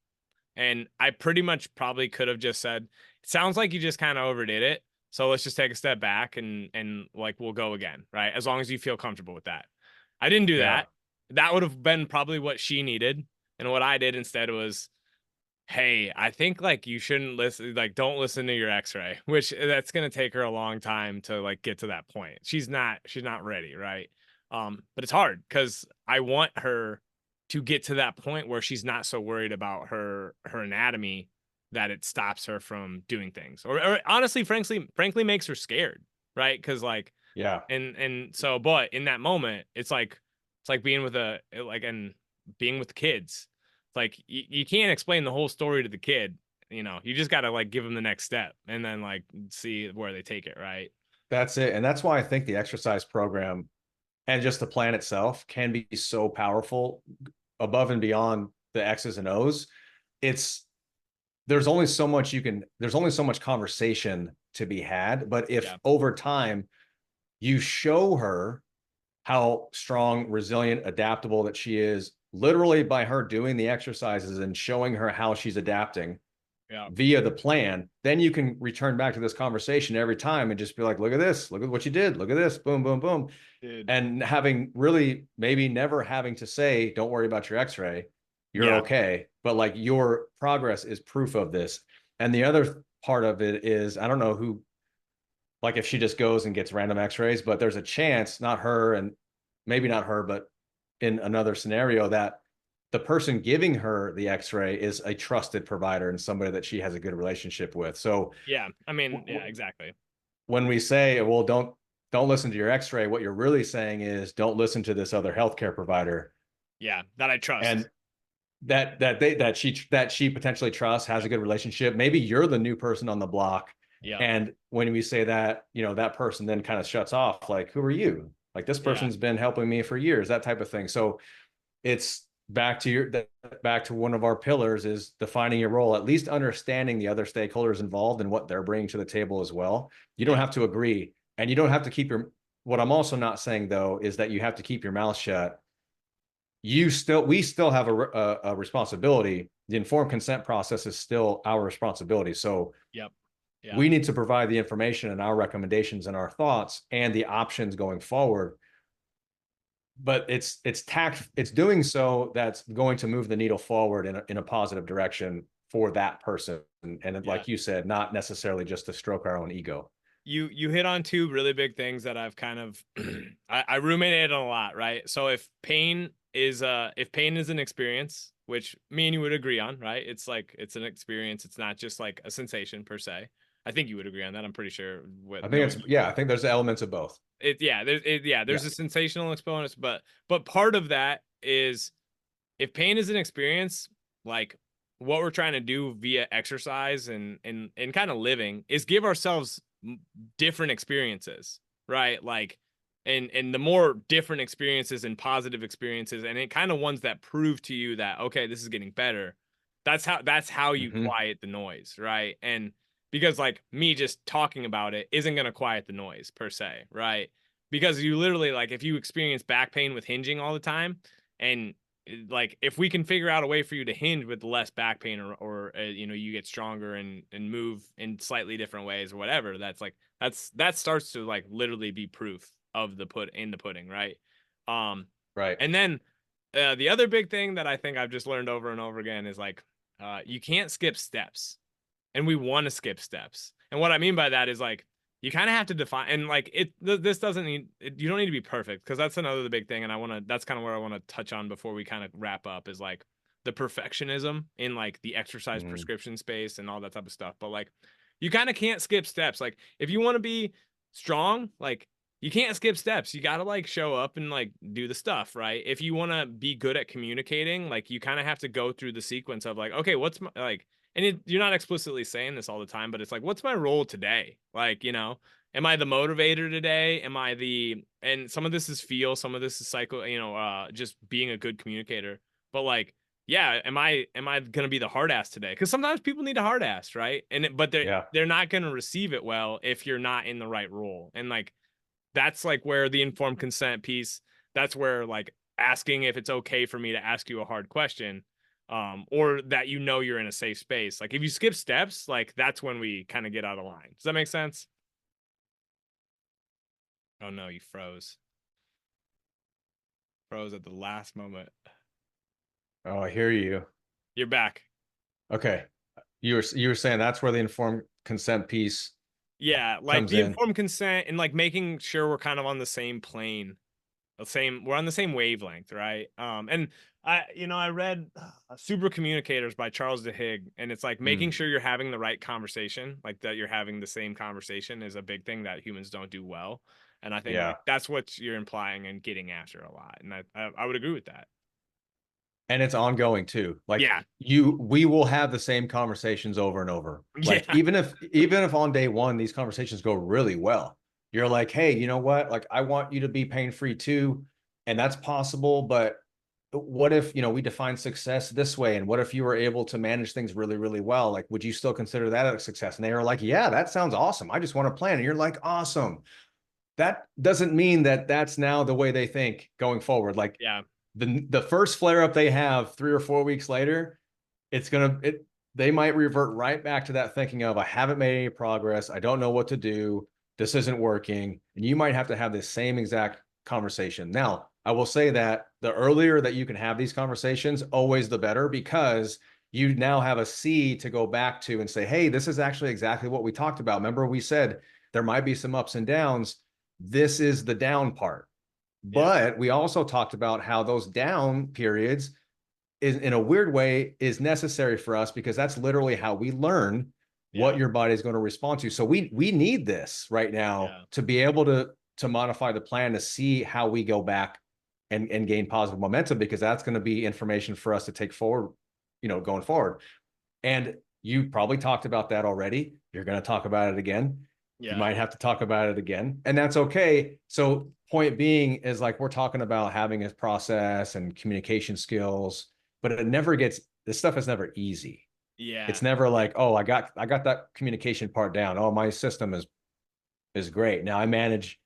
And I pretty much probably could have just said, it sounds like you just kind of overdid it. So let's just take a step back and like, we'll go again, right? As long as you feel comfortable with that. I didn't do Yeah. that. That would have been probably what she needed. And what I did instead was, hey, I think like you shouldn't listen, like don't listen to your x-ray, which that's going to take her a long time to like get to that point. She's not ready. Right. But it's hard because I want her to get to that point where she's not so worried about her anatomy that it stops her from doing things or honestly, frankly makes her scared. Right. Cause like, Yeah. and so, but in that moment, it's like being with being with kids. It's like you can't explain the whole story to the kid. You just got to like give them the next step and then like see where they take it. Right. That's it. And that's why I think the exercise program and just the plan itself can be so powerful above and beyond the X's and O's. There's only so much there's only so much conversation to be had. But if over time you show her how strong, resilient, adaptable that she is, literally by her doing the exercises and showing her how she's adapting via the plan, then you can return back to this conversation every time and just be like, look at this, look at what you did, look at this, boom, boom, boom. Dude. And having really maybe never having to say, don't worry about your x-ray, you're okay. But like your progress is proof of this. And the other part of it is, I don't know who, like if she just goes and gets random x-rays, but there's a chance, not her and maybe not her, but in another scenario, that the person giving her the x-ray is a trusted provider and somebody that she has a good relationship with. So exactly. When we say, well, don't listen to your x-ray, what you're really saying is don't listen to this other healthcare provider. Yeah, that I trust. And that she potentially trusts, has a good relationship. Maybe you're the new person on the block. Yeah. And when we say that, that person then kind of shuts off, like, who are you? Like, this person's been helping me for years, that type of thing. So it's back to one of our pillars is defining your role, at least understanding the other stakeholders involved and what they're bringing to the table as well. You don't have to agree, and you don't have to keep what I'm also not saying though, is that you have to keep your mouth shut. We still have a responsibility. The informed consent process is still our responsibility. So we need to provide the information and our recommendations and our thoughts and the options going forward. But it's doing so that's going to move the needle forward in a positive direction for that person. And like you said, not necessarily just to stroke our own ego. You hit on two really big things that I've kind of I ruminated on a lot, right? So if pain is an experience, which me and you would agree on, right? It's like it's an experience. It's not just like a sensation per se. I think you would agree on that. I'm pretty sure. I think there's elements of both. There's a sensational experience, but part of that is if pain is an experience, like what we're trying to do via exercise and kind of living is give ourselves different experiences, right? Like, and the more different experiences and positive experiences, and it kind of ones that prove to you that, okay, this is getting better. That's how you quiet the noise, right? And because like me just talking about it isn't going to quiet the noise per se, right? Because you literally, like, if you experience back pain with hinging all the time and like if we can figure out a way for you to hinge with less back pain, or you know, you get stronger and move in slightly different ways or whatever, that's like that starts to like literally be proof of the pudding, right? um Right. and then the other big thing that I think I've just learned over and over again is like, you can't skip steps, and we want to skip steps. And what I mean by that is like, you kind of have to define, and like this doesn't need you don't need to be perfect, because that's another big thing. And that's kind of where I want to touch on before we kind of wrap up, is like the perfectionism in like the exercise Mm. prescription space and all that type of stuff. But like, you kind of can't skip steps. Like if you want to be strong, like you can't skip steps. You got to like show up and like do the stuff, right? If you want to be good at communicating, like you kind of have to go through the sequence of like, okay, what's my like, and you're not explicitly saying this all the time, but it's like, what's my role today? Like, you know, am I the motivator today? Am I the, and some of this is feel, some of this is psycho, you know, just being a good communicator. But like, yeah, am I going to be the hard ass today? Because sometimes people need a hard ass, right? But Yeah. they're not going to receive it well if you're not in the right role. And like, that's like where the informed consent piece, that's where like asking if it's okay for me to ask you a hard question, or that, you know, you're in a safe space. Like if you skip steps, like that's when we kind of get out of line. Does that make sense? Oh no, you froze at the last moment. Oh, I hear you. You're back. Okay. You were saying that's where the informed consent piece Yeah, like comes the in. informed consent and like making sure we're kind of on the same plane, we're on the same wavelength, right? And I read Super Communicators by Charles DeHig, and it's like making Mm. sure you're having the right conversation, like that you're having the same conversation, is a big thing that humans don't do well. And I think Yeah. like that's what you're implying and getting after a lot, and I would agree with that. And it's ongoing too. Like Yeah. we will have the same conversations over and over. Like Yeah. even if on day one these conversations go really well, you're like, hey, you know what? Like I want you to be pain free too, and that's possible. But what if we define success this way? And what if you were able to manage things really, really well? Like, would you still consider that a success? And they were like, yeah, that sounds awesome. I just want to plan. And you're like, awesome. That doesn't mean that that's now the way they think going forward. Like Yeah. the first flare up they have 3 or 4 weeks later, they might revert right back to that thinking of, I haven't made any progress. I don't know what to do. This isn't working. And you might have to have this same exact conversation. Now, I will say that the earlier that you can have these conversations, always the better, because you now have a C to go back to and say, hey, this is actually exactly what we talked about. Remember, we said there might be some ups and downs. This is the down part. Yeah. But we also talked about how those down periods is, in a weird way, is necessary for us, because that's literally how we learn what Yeah. your body is going to respond to. So we need this right now Yeah. to be able to modify the plan, to see how we go back and gain positive momentum, because that's going to be information for us to take forward, going forward. And you probably talked about that already. You're going to talk about it again. You Yeah. might have to talk about it again, and that's okay. So point being is, like, we're talking about having a process and communication skills, but this stuff is never easy. Yeah. It's never like, oh, I got that communication part down. Oh, my system is great. Now I manage,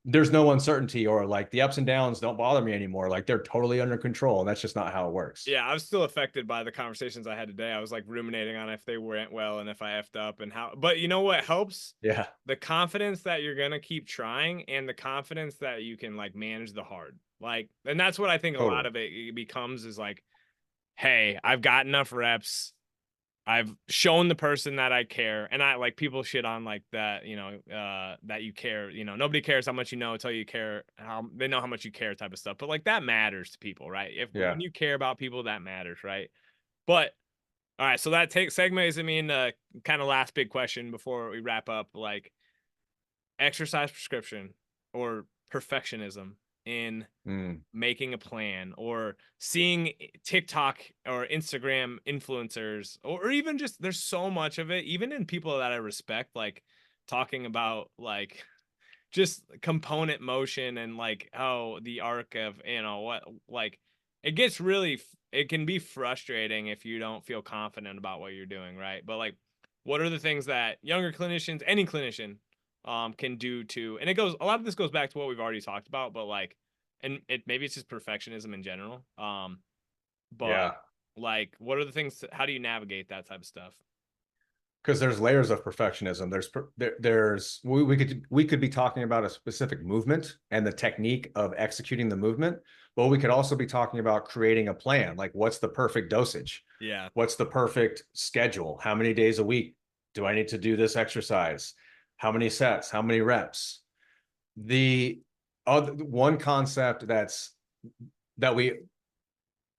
there's no uncertainty, or like the ups and downs don't bother me anymore. Like they're totally under control. And that's just not how it works. Yeah, I was still affected by the conversations I had today. I was like ruminating on if they went well and if I effed up and how. But you know what helps? Yeah, The confidence that you're gonna keep trying, and the confidence that you can like manage the hard. Like, and that's what I think a lot totally. of it becomes, is like, hey, I've got enough reps. I've shown the person that I care. And I like, people shit on like that, that you care, nobody cares how much you know until you care, how they know how much you care, type of stuff. But like that matters to people, right? If Yeah. when you care about people, that matters, right? But all right, so that segues me into kind of last big question before we wrap up, like exercise prescription or perfectionism in Mm. making a plan, or seeing TikTok or Instagram influencers, or even just, there's so much of it, even in people that I respect, like talking about like just component motion and like, oh, the arc of, what, like it can be frustrating if you don't feel confident about what you're doing, right? But like, what are the things that younger clinicians, any clinician, can do to, and a lot of this goes back to what we've already talked about, but like, and maybe it's just perfectionism in general. But Yeah. like, what are the things? How do you navigate that type of stuff? Because there's layers of perfectionism. There's we could be talking about a specific movement and the technique of executing the movement, but we could also be talking about creating a plan. Like, what's the perfect dosage? Yeah. What's the perfect schedule? How many days a week do I need to do this exercise? How many sets? How many reps? The other one concept that we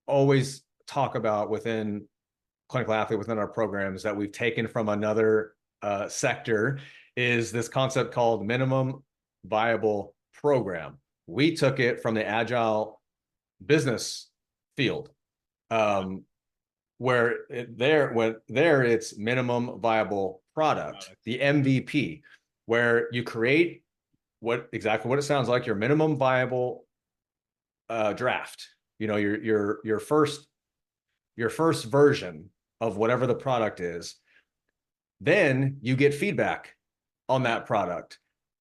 always talk about within clinical athlete within our programs that we've taken from another sector is this concept called minimum viable program. We took it from the agile business field, Yeah. where there it's minimum viable product, Product. the MVP, where you create exactly what it sounds like, your minimum viable draft. You know, your first version of whatever the product is. Then you get feedback on that product.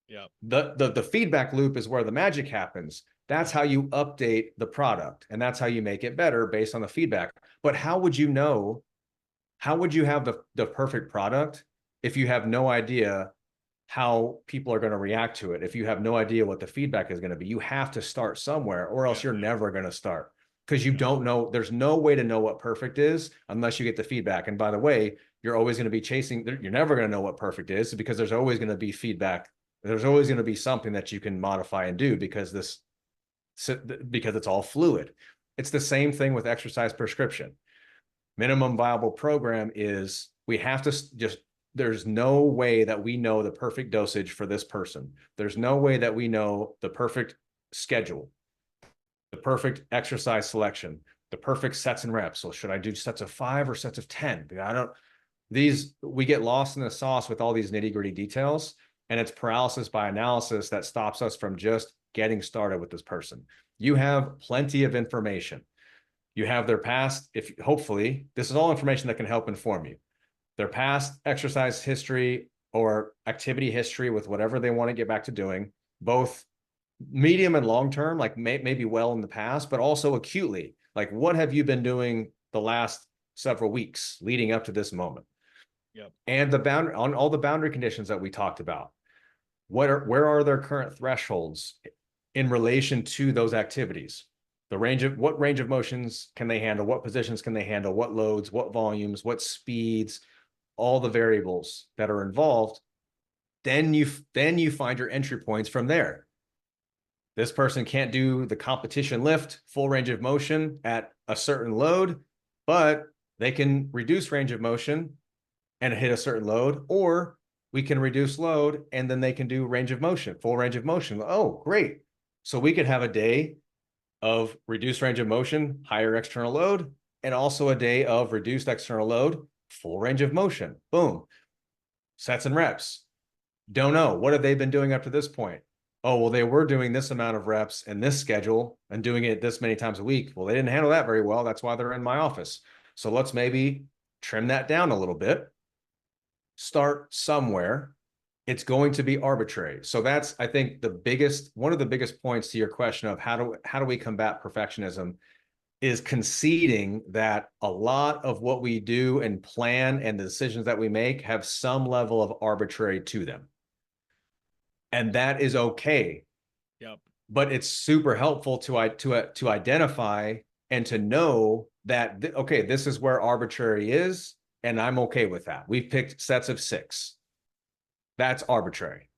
Yep. The feedback loop is where the magic happens. That's how you update the product, and that's how you make it better based on the feedback. But how would you know? How would you have the perfect product if you have no idea how people are going to react to it? If you have no idea what the feedback is going to be, you have to start somewhere, or else Yeah. you're never going to start, because you don't know. There's no way to know what perfect is unless you get the feedback. And by the way, you're always going to be chasing. You're never going to know what perfect is, because there's always going to be feedback. There's always going to be something that you can modify and do, because it's all fluid. It's the same thing with exercise prescription. Minimum viable program is, we have to just, there's no way that we know the perfect dosage for this person. There's no way that we know the perfect schedule, the perfect exercise selection, the perfect sets and reps. So should I do sets of 5 or sets of 10? I don't, we get lost in the sauce with all these nitty gritty details, and it's paralysis by analysis that stops us from just getting started with this person. You have plenty of information. You have their past, if hopefully this is all information that can help inform you, their past exercise history or activity history with whatever they want to get back to doing, both medium and long term, like maybe well in the past, but also acutely, like what have you been doing the last several weeks leading up to this moment? Yep. And the boundary on all the boundary conditions that we talked about. Where are their current thresholds in relation to those activities? What range of motions can they handle? What positions can they handle? What loads, what volumes, what speeds, all the variables that are involved. Then you find your entry points from there. This person can't do the competition lift, full range of motion at a certain load, but they can reduce range of motion and hit a certain load, or we can reduce load and then they can do range of motion, full range of motion. Oh, great. So we could have a day of reduced range of motion, higher external load, and also a day of reduced external load, full range of motion. Boom. Sets and reps. Don't know. What have they been doing up to this point? Oh, well, they were doing this amount of reps in this schedule and doing it this many times a week. Well, they didn't handle that very well. That's why they're in my office. So let's maybe trim that down a little bit. Start somewhere. It's going to be arbitrary. So that's, I think, one of the biggest points to your question of how do we combat perfectionism, is conceding that a lot of what we do and plan and the decisions that we make have some level of arbitrary to them. And that is okay. Yep. But it's super helpful to identify and to know that, okay, this is where arbitrary is, and I'm okay with that. We've picked sets of 6. That's arbitrary,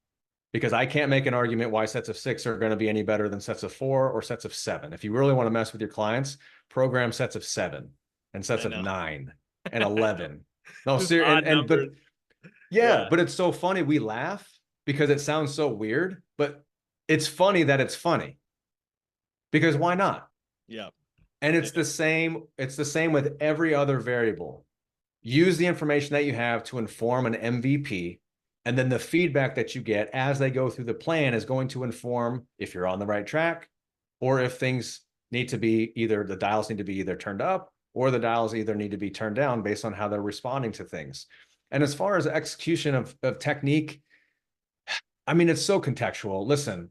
because I can't make an argument why sets of 6 are going to be any better than sets of 4 or sets of 7. If you really want to mess with your clients, program sets of 7 and sets of 9 and 11. No, Just seriously, odd numbers. but it's so funny. We laugh because it sounds so weird, but it's funny that it's funny, because why not? Yep. And it's the same with every other variable. Use the information that you have to inform an MVP, and then the feedback that you get as they go through the plan is going to inform if you're on the right track, or if things need to be the dials need to be either turned up, or the dials either need to be turned down based on how they're responding to things. And as far as execution of technique, I mean, it's so contextual. Listen,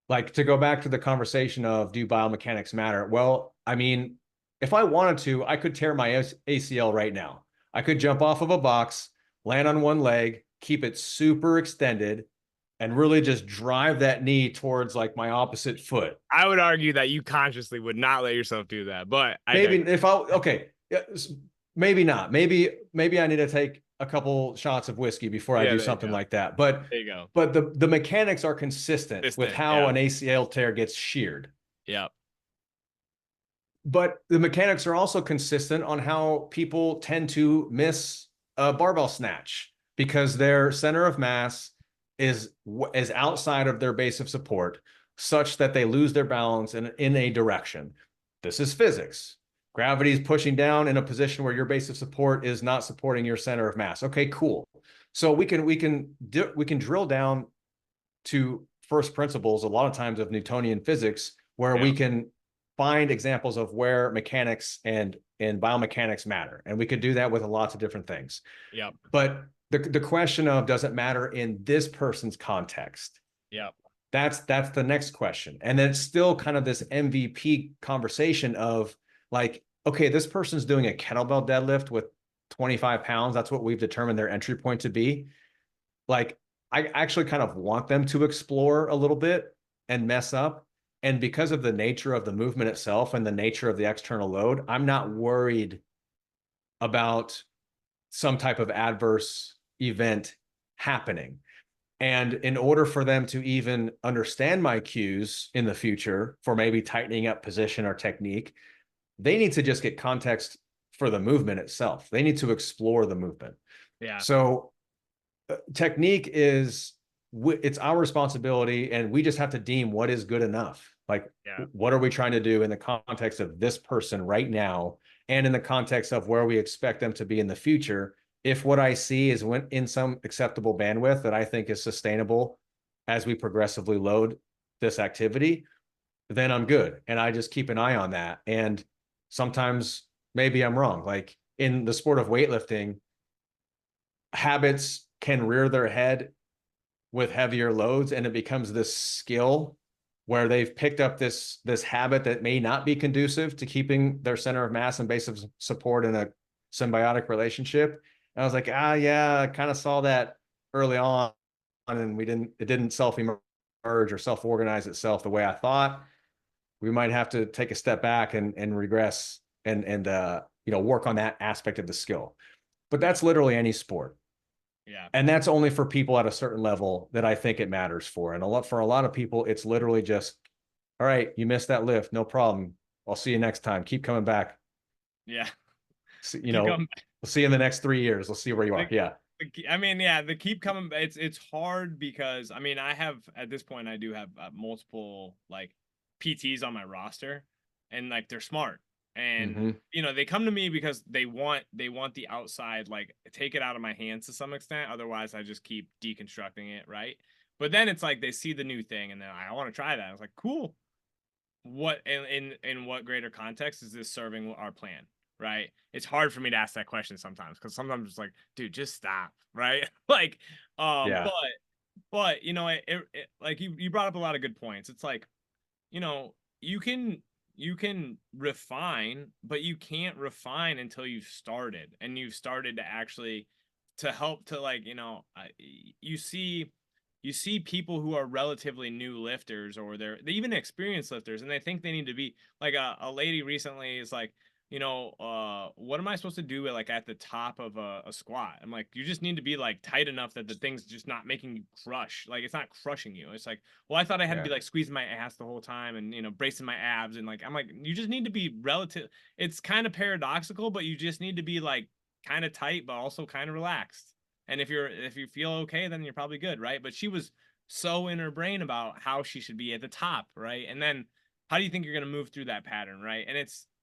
like to go back to the conversation of do biomechanics matter? Well, I mean, if I wanted to, I could tear my ACL right now. I could jump off of a box, land on one leg, keep it super extended, and really just drive that knee towards like my opposite foot. I would argue that you consciously would not let yourself do that, but Maybe if I okay, maybe not. Maybe I need to take a couple shots of whiskey before I yeah, do there you something go. like that. There you go. But the mechanics are consistent with Distant. how Yeah. an ACL tear gets sheared. Yeah. But the mechanics are also consistent on how people tend to miss a barbell snatch because their center of mass is outside of their base of support, such that they lose their balance in a direction. This is physics. Gravity is pushing down in a position where your base of support is not supporting your center of mass. Okay, cool. So we can drill down to first principles a lot of times of Newtonian physics, where Yeah. we can find examples of where mechanics and biomechanics matter. And we could do that with lots of different things. Yep. But the question of does it matter in this person's context? Yep. That's the next question. And then it's still kind of this MVP conversation of like, okay, this person's doing a kettlebell deadlift with 25 pounds. That's what we've determined their entry point to be. Like, I actually kind of want them to explore a little bit and mess up. And because of the nature of the movement itself and the nature of the external load, I'm not worried about some type of adverse event happening. And in order for them to even understand my cues in the future for maybe tightening up position or technique, they need to just get context for the movement itself. They need to explore the movement. Yeah. So technique is it's our responsibility, and we just have to deem what is good enough. Like, Yeah. what are we trying to do in the context of this person right now, and in the context of where we expect them to be in the future? If what I see is in some acceptable bandwidth that I think is sustainable as we progressively load this activity, then I'm good. And I just keep an eye on that. And sometimes maybe I'm wrong. Like in the sport of weightlifting, habits can rear their head with heavier loads, and it becomes this skill where they've picked up this habit that may not be conducive to keeping their center of mass and base of support in a symbiotic relationship. And I was like, yeah, I kind of saw that early on, and it didn't self-emerge or self-organize itself the way I thought. We might have to take a step back and regress and work on that aspect of the skill. But that's literally any sport. Yeah. And that's only for people at a certain level that I think it matters for. And for a lot of people, it's literally just, all right, you missed that lift, no problem. I'll see you next time. Keep coming back. Yeah. We'll see you in the next 3 years. We'll see where you are. Yeah. I mean, yeah, the keep coming. It's hard because I mean, I have at this point I do have multiple like PTs on my roster, and like they're smart, and they come to me because they want the outside, like take it out of my hands to some extent. Otherwise, I just keep deconstructing it, right? But then it's like they see the new thing, and then I want to try that. I was like, cool. What in what greater context is this serving our plan? Right? It's hard for me to ask that question sometimes because sometimes it's like, dude, just stop, right? Like, Yeah. but like you brought up a lot of good points. It's like, you can refine, but you can't refine until you've started, and you've started to actually to help to like, you see people who are relatively new lifters, or they even experienced lifters, and they think they need to be like a lady recently is like, what am I supposed to do at the top of a squat? I'm like, you just need to be like tight enough that the thing's just not making you crush. Like it's not crushing you. It's like, well, I thought I had to be like squeezing my ass the whole time and bracing my abs, and like I'm like, you just need to be relative. It's kind of paradoxical, but you just need to be like kind of tight, but also kind of relaxed. And if you feel okay, then you're probably good, right? But she was so in her brain about how she should be at the top, right? And then how do you think you're gonna move through that pattern, right? And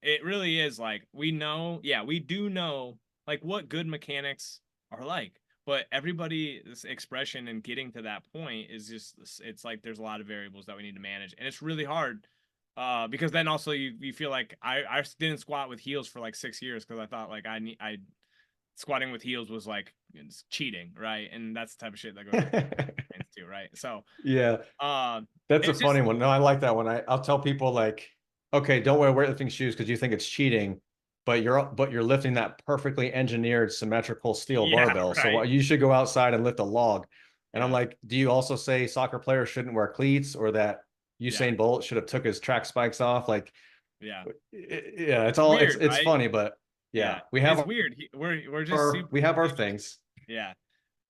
it really is like we do know like what good mechanics are like, but everybody's expression and getting to that point is just, it's like there's a lot of variables that we need to manage, and it's really hard because then also you feel like I didn't squat with heels for like 6 years because I thought like I squatting with heels was like cheating, right? And that's the type of shit that goes too. to, right? So, Yeah. uh, That's a it's just funny one. No, I like that one. I'll tell people like, okay, don't wear weightlifting shoes because you think it's cheating, but you're lifting that perfectly engineered symmetrical steel yeah, barbell. So right, you should go outside and lift a log. And I'm yeah, like, do you also say soccer players shouldn't wear cleats or that yeah, Usain Bolt should have took his track spikes off? Like, yeah. yeah, it's It's all weird, it's right? funny, but Yeah, yeah, we have it's weird. We're just our super we have our confused. things. Yeah.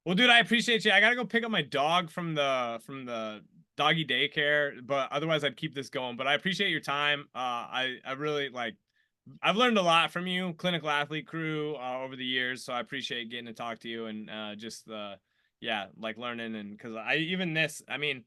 Well, dude, I appreciate you. I gotta go pick up my dog from the doggy daycare, but otherwise I'd keep this going. But I appreciate your time. I really like. I've learned a lot from you, clinical athlete crew, over the years. So I appreciate getting to talk to you and just yeah, like learning and because I even this, I mean,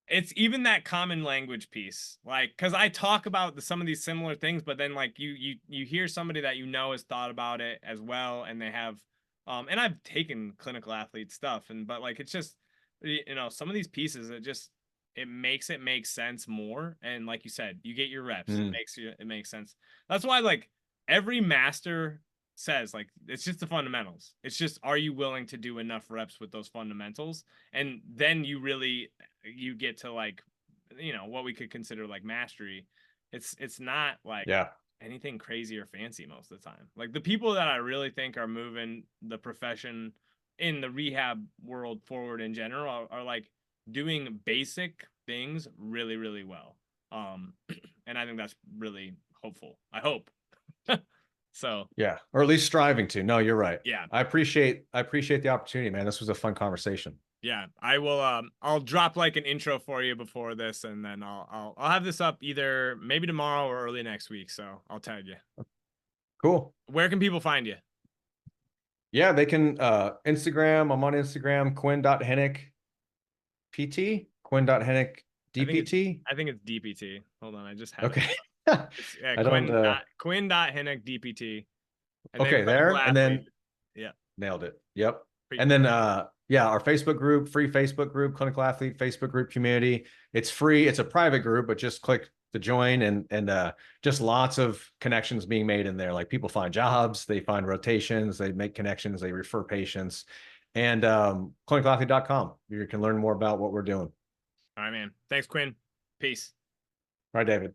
it's even that common language piece, like because I talk about some of these similar things, but then like you hear somebody that you know has thought about it as well, and they have, and I've taken clinical athlete stuff, and but like it's just, you know, some of these pieces it makes it make sense more, and like you said, you get your reps, Mm, it makes sense. That's why like every master says like it's just the fundamentals. It's just are you willing to do enough reps with those fundamentals, and then you get to like, you know, what we could consider like mastery. It's not like yeah. anything crazy or fancy most of the time. Like the people that I really think are moving the profession in the rehab world forward in general are like doing basic things really really well. And I think that's really hopeful. I hope. So Yeah, or at least striving to. No, you're right. yeah, I appreciate the opportunity, man. This was a fun conversation. yeah, I will. I'll drop like an intro for you before this, and then I'll have this up either maybe tomorrow or early next week. So I'll tag you. Cool. Where can people find you? Yeah, they can Instagram. I'm on Instagram, Quinn.Henoch PT, Quinn.Henoch I think it's DPT. I think it's DPT. Hold on, I just had it. Okay. It's yeah, I don't Quinn dot Henoch DPT, and then okay, clinical there and athlete. then Yeah, nailed it. Yep. pretty And cool. then yeah, our Facebook group, free Facebook group, clinical athlete Facebook group community. It's free. It's a private group, but just click to join and just lots of connections being made in there. Like people find jobs, they find rotations, they make connections, they refer patients. And clinicalathlete.com. You can learn more about what we're doing. All right, man. Thanks, Quinn. Peace. All right, David.